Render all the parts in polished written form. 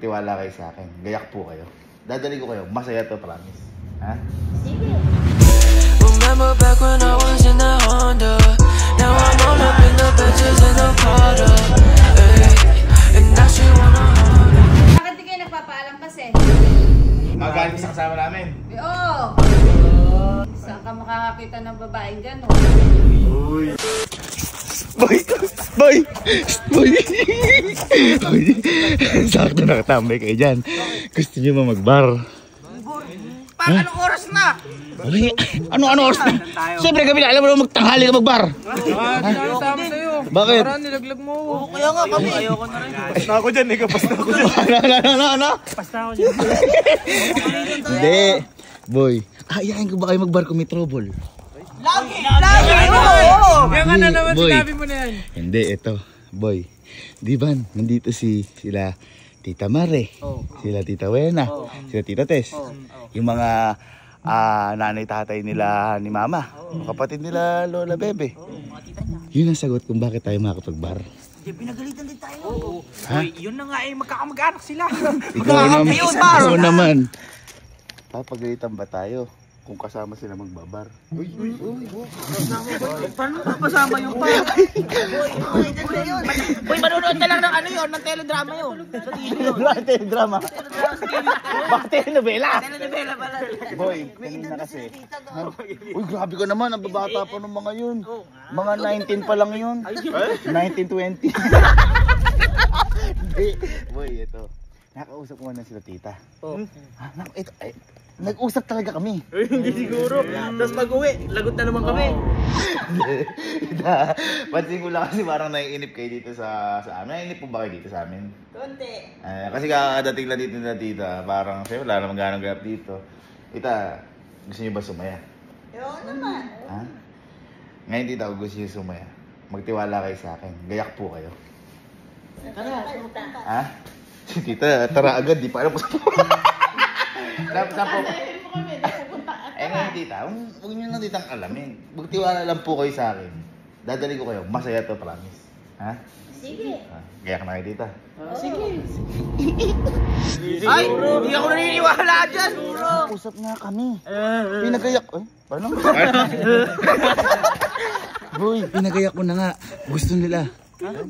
Magtiwala kayo sa akin. Gayak po kayo. Dadali ko kayo. Masaya to, promise. Ha? Sige. Remember back when I was in the Honda. Now I'm all up in the benches in the Prada. And now she wanna Honda. Bakit di kayo nagpapaalam kasi? Magaling sa kasama namin. Oo. Saan ka makakakita ng babaeng gano'n? Uy. Boy! Boy! Boy! Boy! Sakto nakatambay kayo dyan. Gusto nyo ba mag-bar? Parang anong oras na? Ano oras na? Siyempre kami na alam mo na magtanghali ka mag-bar. Sama sa'yo. Bakit? Parang nilaglag mo. Kaya nga kami. Ayoko na rin. Pas na ako dyan eh. Kapas na ako dyan. Ano? Pas na ako dyan. Hindi. Boy, ayahin ko ba kayo mag-bar kung may trouble? Lagi! Oo! Kaya nga na naman Boy. sinabi mo na yan. Hindi, ito. Boy, di ba nandito sila Tita Mare, sila Tita Wena, sila Tita Tess, yung mga nanay tatay nila ni Mama, kapatid nila Lola Bebe. Yun ang sagot kung bakit tayo makakapag-bar. Pinagalitan din tayo. Ha? Uy, yun na nga eh, magkakamag-anak sila. Ikaw naman. Papagalitan ba tayo kung kasama sila magbabar? Paano kapasama yung pa? Uy, manonood ka lang ng ano yun, ng teledrama yun. Sa TV yun. Teledrama? Bakit telenovela? Telenovela pala. Boy, kanina kasi. Uy, grabe ka naman. Ang babata pa ng mga yun. Mga 19 pa lang yun. 19-20. Boy, ito. Nakausap ko na sila tita. Ito, nag-usap talaga kami. Hindi siguro. Tapos pag-uwi, lagot na naman kami. Pansin ko lang kasi parang naiinip kayo dito sa amin. Naiinip po ba kayo dito sa amin? Konti. Kasi kakadating lang dito na tita, parang siya wala namang ganang ganap dito. Tita, gusto niyo ba sumaya? Oo naman. Ha? Ngayon tita, kung gusto niyo sumaya, magtiwala kayo sa akin. Gayak po kayo. Tara. Ha? Si tita, tara agad, di pa alam po sa po. Saan po? Ngayon tita, huwag niyo lang titang alamin. Magtiwala lang po kayo sa akin. Dadali ko kayo, masaya to, promise. Ha? Sige. Gayak na kayo tita. Sige. Ay, hindi ako naniniwala dyan. Usap nga kami. Pinagayak. Ay, paano? Boy, pinagayak ko na nga. Gusto nila.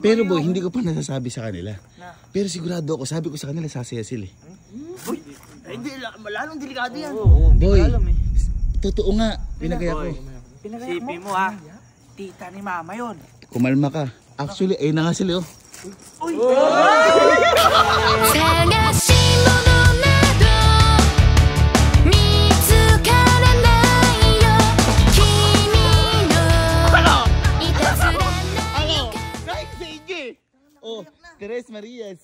Pero boy, hindi ko pa nasasabi sa kanila. Pero sigurado ako, sabi ko sa kanila, sasaya sila. Uy, hindi, lalong delikado yan. Boy, totoo nga, pinagayak ko. Sipin mo ha, tita ni Mama yun. Kumalma ka. Actually, ayun na nga sila oh. Uy! Oh, Tres Marias.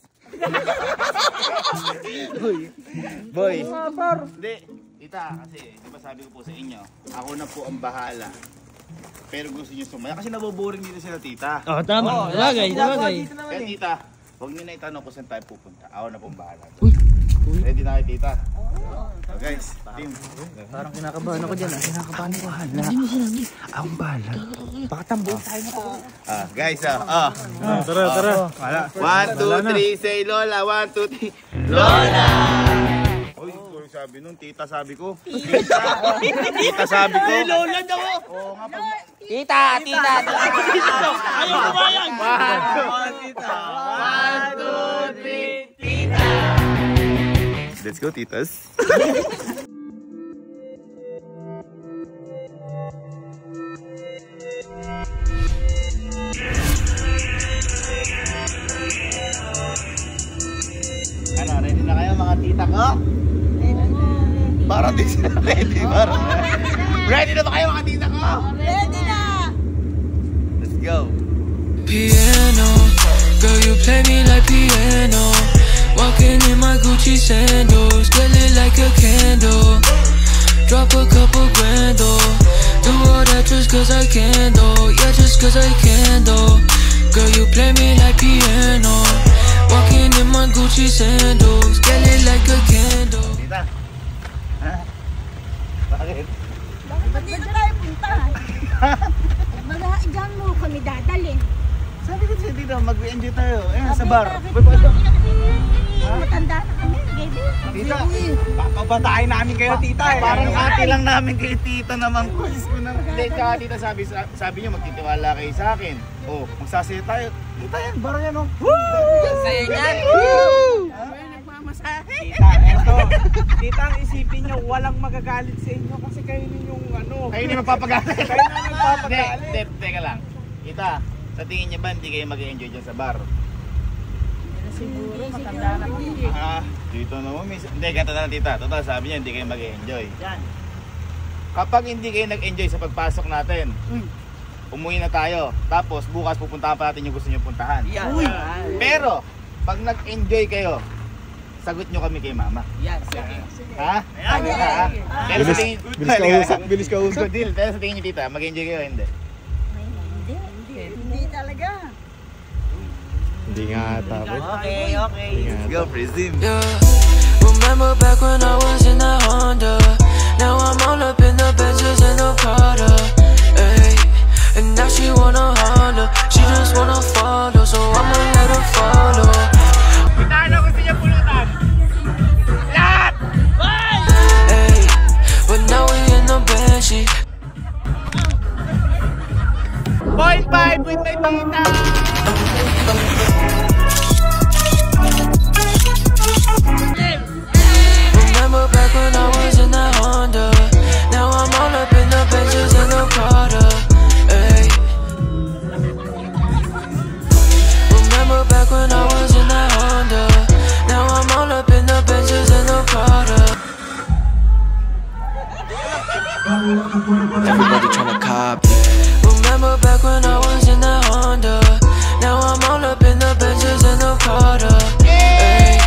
Boy. Hindi, tita, kasi di ba sabi ko po sa inyo, ako na po ang bahala. Pero gusto niyo sumaya kasi naboboring dito sila tita. Oh, tama. Sabagay. Kaya tita, huwag niyo na itanong kung saan tayo pupunta. Ako na pong bahala. Ready na kayo tita? So guys, team. Parang kinakabahan ako dyan. Kinakabahan ko hala. Hindi mo sinabi. Akong bahala. Baka tambuhin tayo na po. Guys, Tara. 1, 2, 3, say Lola. 1, 2, 3. Lola! Uy, sabi nun, tita sabi ko. Tita sabi ko. Lola daw. Oo nga pag... Tita. Ayaw kumayan. 1, 2, 3, tita! Let's go, titas. Ano, ready na kayo mga tita ko? Parang di sila ready. Ready na ba kayo mga tita ko? Ready na! Let's go. Piano, girl, you play me like piano. Walking in my Gucci sandals, get lit like a candle. Drop a couple grand, oh. Do all that just cause I can, though. Yeah, just cause I can, though. Girl, you play me like piano. Walking in my Gucci sandals, get lit like a candle. Tita, ha? Bakit? Ba't dito tayo punta? Diyan mo kami dadalhin. Sabi ko siya dito, mag-enjoy tayo. Ayan, sa bar. Matanda Tita, papabatain namin kayo, tita. Parang ate lang namin kay tita naman po. Hindi, tsaka tita sabi niyo magtitiwala kayo sa akin. Oh, magsasaya tayo. Tita yan, barang yan oh. Saya niyan. Tita, eto. Tita, ang isipin nyo, walang magagalit sa inyo kasi kayo yung ano. Kayo hindi magpapagalit. Kayo na magpapagalit. Hindi, teka lang. Tita, sa tingin niya ba hindi kayo mag-enjoy dyan sa bar? Siguro, matanda na po. Dito naman, hindi, ganito na lang tita. Total, sabi niya hindi kayo mag-enjoy. Yan. Kapag hindi kayo nag-enjoy sa pagpasok natin, umuwi na tayo. Tapos bukas pupuntahan pa natin yung gusto nyo puntahan. Yan. Pero, pag nag-enjoy kayo, sagot nyo kami kay mama. Yan. Ha? Pero sa tingin... Bilis ka usap. Good deal. Pero sa tingin nyo tita, mag-enjoy kayo hindi? Hindi talaga. Hindi nga tapos. Okay. Let's go, Prism. Yeah, remember back when I was in that Honda. Now I'm all up in the Benzes and the Prada. Ay, and now she wanna Honda. She just wanna follow, so I'ma let her follow. Ano gusto niya pulutan? Lahat! Ay, but now we in the Banshee. 0.5 with my tita! Remember back when I was in that Honda. Now I'm all up in the Benzes and the Prada. Ay. Remember back when I was in that Honda. Now I'm all up in the Benzes and the Prada. Everybody tryna copy. Remember back when I was in that Honda. Now I'm all up in the Benzes and the Prada. Ay.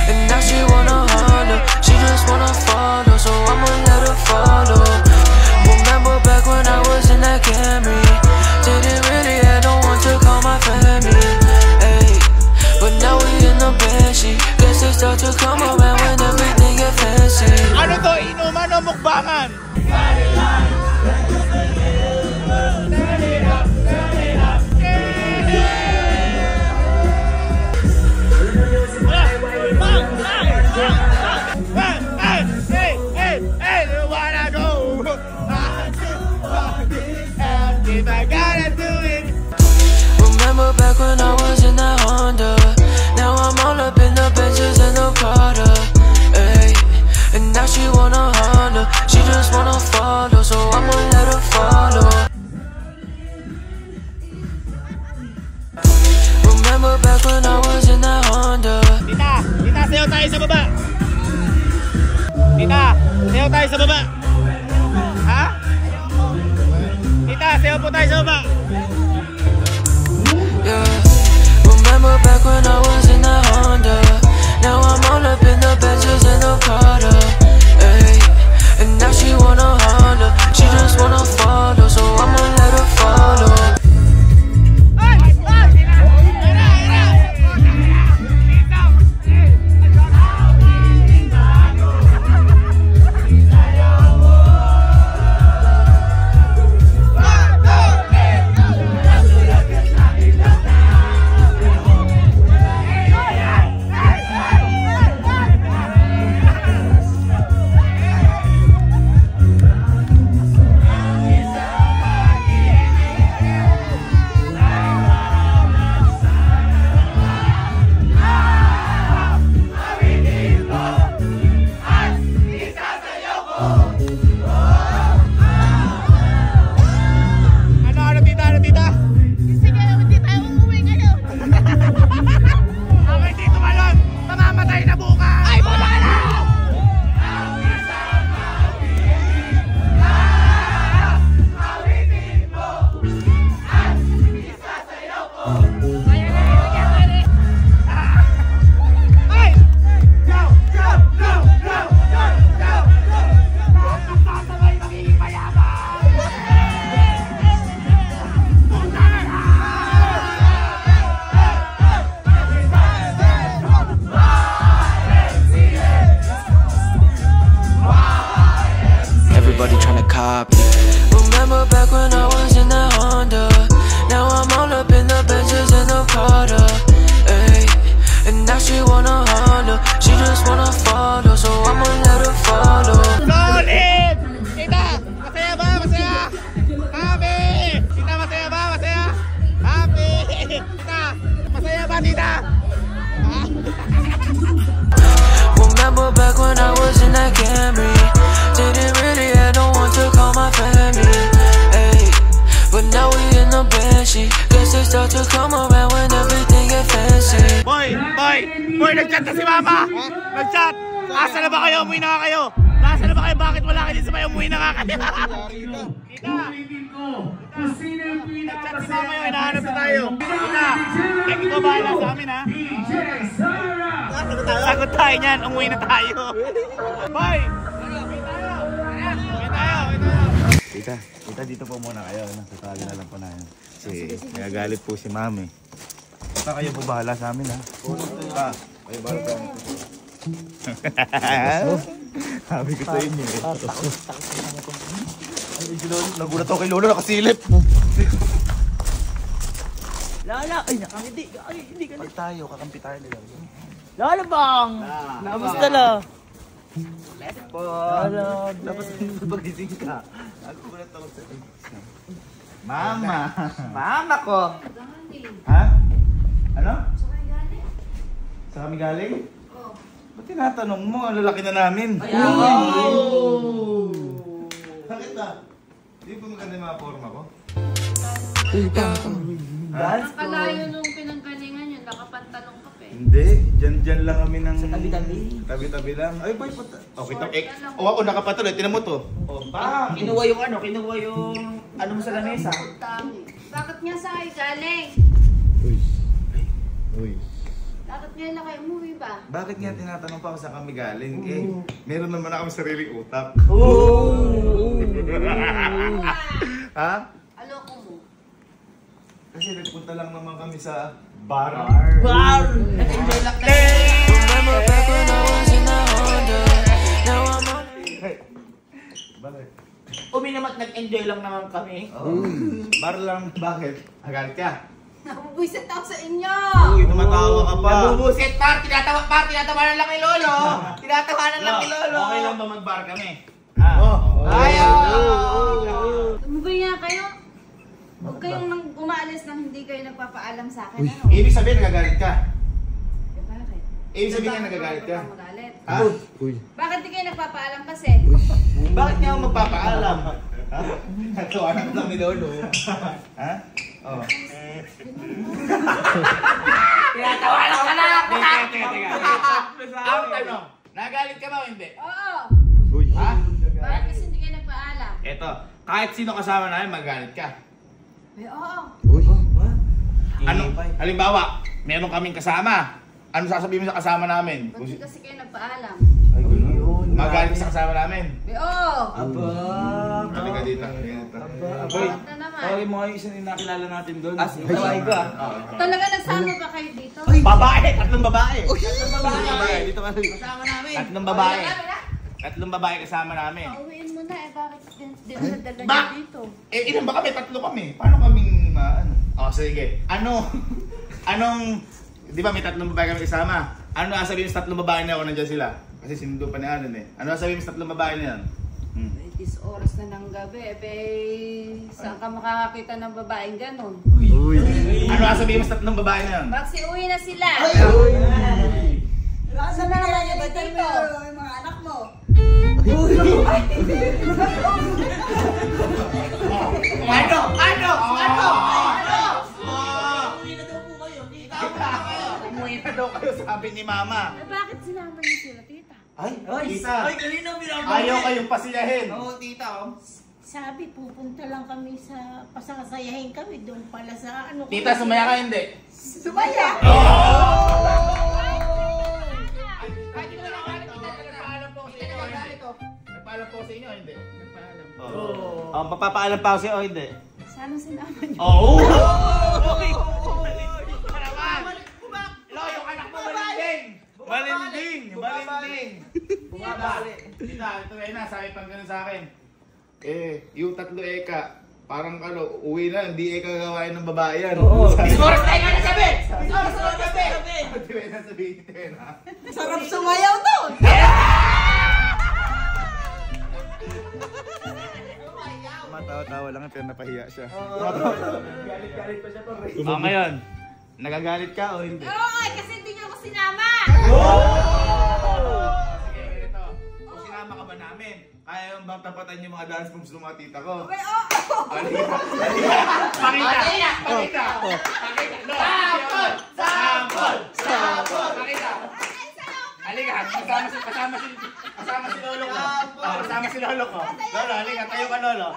And now she wanna Honda. She just wanna follow, so I'ma let her follow. Remember back when I was in that Camry. Didn't really have no one to call my family. Ay. But now we in the Banshee. Guess they start to come around when everything get fancy. Ano to? Inuman o mukbangan? Hey, you wanna go? If I gotta do it. Remember back when I was in that Honda. Now I'm all up in the Benzes and the Prada. Ay. And now she wanna Honda. She just wanna follow, so I'ma let her follow. Remember back when I was in that Honda. Tita, sayaw tayo sa baba. Tita, sayaw tayo sa baba. Ha? Tita, sayaw po tayo sa baba. Yeah. Remember back when I was in that Honda. Now I'm all up in the Benzes and the Prada. Ay. And now she wanna Honda. She just wanna follow, so I'ma let her follow. Everybody tryna copy. Remember back when I was in that Honda. Now I'm all up in the Benzes and the Prada. Ay. And now she wanna Honda. She just wanna follow, Boy! Boy, nag-chat na si Mama! Nag-chat! Asa na ba kayo? Umuwi na nga kayo! Nasa na ba kayo? Bakit wala kayo sa may umuwi na nga kayo? Kita! Nag-chat si Mama yun, hinahanap na tayo. Kita! Kaya ikaw bahala sa amin ha? Sagot tayo niyan, umuwi na tayo. Boy! Tita, dito po muna kayo. Tatawagin na lang po na yun. Kasi nagagalit po si Mami. Basta kayo po bahala sa amin ha. Kayo bahala sa amin. Sabi ko sa inyo eh. Nagulat ako kay Lolo, nakasilip. Lala, ay nakangiti. Ay, hindi ka. Pag tayo, kakampi tayo nila. Lala bang! Kamusta la? Let's po. Tapos pagising ka. Nagulat ako sa inyo. Mama! Mama ko! Ha? Ano? Saan galing? Saan kami galing? Oo. Ba't tinatanong mo? Ang lalaki na namin. Bakit na? Hindi po maganda yung mga forma ko? Ang kalayo nung pinanggalingan yun, nakapantalong ka pa eh. Hindi. Diyan lang kami ng... Sa tabi-tabi. Tabi-tabi lang. Ay, boy, puta. Okay, ako nakapatuloy. Tinan mo to. Oh, pa! Kinuha yung ano mo sa lamesa. Bakit nga saan kayo galing? Uy. Bakit nga lang kayo umuwi ba? Bakit nga tinatanong pa ako saan kami galing? Eh, meron naman ako sariling utak. Ha? Aloko mo. Kasi nagpunta lang naman kami sa bar. Nag-enjoy lang tayo. Remember back when I was in the Honda. Now I'm on. Bakit? Naman nag-enjoy lang naman kami. Bar lang. Bakit? Agalit ka? Nabubuisit ako sa inyo! Uy, tumatawa ka pa. Nabubusit tinatawanan lang ni Lolo. Tinatawanan lang ni Lolo. Okay lang ba mag-bar kami? Ayaw! Tumugay nga kayo. Huwag kayong umaalis nang hindi kayo nagpapaalam sa akin, ano? Ibig sabihin nagagalit ka? Eh, bakit? Ibig sabihin nagagalit ka? Magalit. Ha? Bakit di kayo nagpapaalam kasi? Bakit nga ako magpapaalam? Ha? Natawanan lang ni Lolo. Ha? Oo. Tinatawanan ka na! Ang tanong, nagalit ka ba o hindi? Oo! Ha? Bakit kasi hindi kayo nagpaalam? Eto, kahit sino kasama namin, magalit ka. Eh, oo. Ano? Halimbawa, meron kaming kasama. Ano sasabihin mo sa kasama namin? Ba't di kasi kayo nagpaalam? Ay, gano'n. Magalit ka sa kasama namin. Eh, oo! Halika dito. Bakit na naman? Tawagin mo kayo isa yung nakilala natin doon. Tawagin ko Talaga nagsama ba kayo dito? Babae! Tatlong babae! babae. Dito ka. Kasama namin. Tatlong babae. Tatlong babae kasama namin. Pauwiin mo na eh. Bakit di mo nadala Ba? niyo dito? Eh, ilan ba kami? Tatlo kami. Paano kaming ano? Oh, sige. Anong, di ba may tatlong babae kami kasama? Ano sasabihin sa tatlong babae na ako nandiyan sila? Kasi sinundo pa ni Alan eh. Ano sasabihin sa tatlong babae na yan? Is oras na ng gabi. Saan ka makakakita ng babaeng ganon? Ano sasabihin mo sa tatlong babae na yan? Maxi, uwi na sila! Saan na naman yung dito? Yung mga anak mo. Umuwi na daw kayo, sabi ni Mama. Eh, bakit sinama niyo sila, tita? Ay, tita. Ay, kanina binabalik. Ayaw kayong pasiyahin. Oo, tita. Sabi, pupunta lang kami sa pasasayahin kami doon pala sa ano. Tita, sumaya ka hindi? Sumaya! Nagpaalam po sa inyo, hindi? Papapaalam pa ako sa iyo, hindi? Sana sinama niyo. Oo! Lo, yung anak mo malinding! Malinding! Bumabali. Tita, ito na, sabi pang ganun sa akin. Yung tatlo eka, parang uwi na, hindi eka gagawain ng babae yan. Oras tayo nga nasabi! Oras na nasabi! Di ba nasabihin ha? Sarap sumayaw doon! Matawa-tawa lang pero napahiya siya. Galit-galit pa siya po. Ngayon, nagagalit ka o hindi? Oo, kasi hindi niyo ako sinama! Sige, ganito. Kung sinama ka ba namin, kaya yung bang tapatan yung mga dance moves ng mga tita ko? Pakita! Pakita! Pakita! Pakita! Pakita. Halika, kasama si lolo ko. Kasama si lolo ko. Lolo, halika, tayo ka lolo.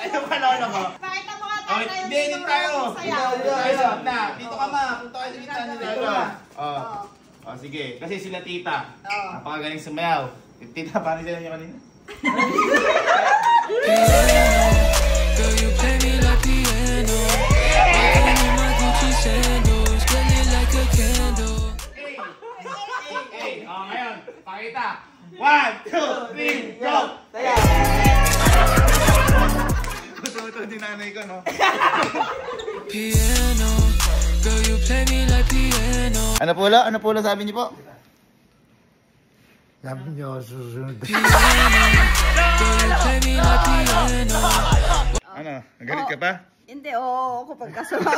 Tayo ka lolo ko. Pakita mo nga tayo. Hindi, dito tayo. Tayo na. Dito ka ma. Punta kayo sa gitna ni lolo. Sige. Kasi sila tita. Napakagaling sumayaw. Tita, paano sila niyo kanina? Girl, you play me like piano. Walking in my Gucci sandals, burning like a candle. Ngayon, pakita. 1, 2, 3, go! Gusto mo ito din nanay ko, no? Piano, girl, you play me like piano. Ano pula? Ano pula sabi niyo po? Sabi niyo, susunod. Piano, girl, you play me like piano. Ano? Nagalit ka pa? Hindi, oo. Kapag kasama